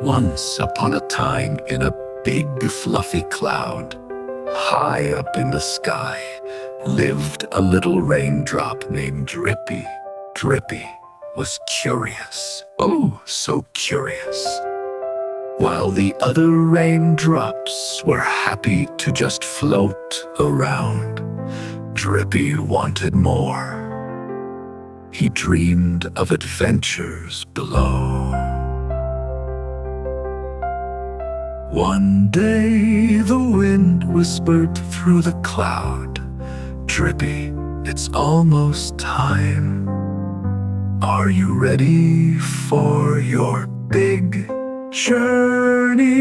Once upon a time, in a big fluffy cloud, high up in the sky, lived a little raindrop named Drippy. Drippy was curious, oh, so curious. While the other raindrops were happy to just float around, Drippy wanted more. He dreamed of adventures below. One day the wind whispered through the cloud, "Drippy, it's almost time. Are you ready for your big journey?"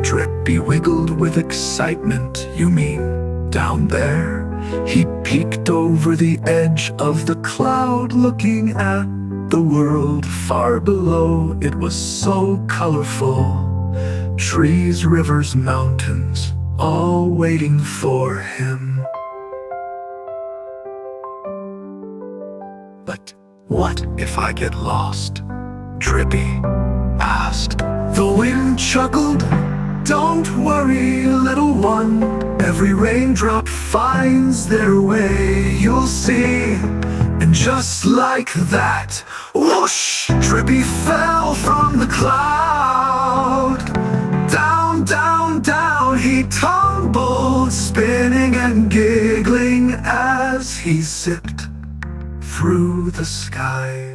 Drippy wiggled with excitement. "You mean down there?" He peeked over the edge of the cloud, looking at the world far below. It was so colorful. Trees, rivers, mountains, all waiting for him. "But what if I get lost?" Drippy asked. The wind chuckled. "Don't worry, little one. Every raindrop finds their way, you'll see." And just like that, whoosh, Drippy fell from the cloud. Down, down, down he tumbled, spinning and giggling as he zipped through the sky.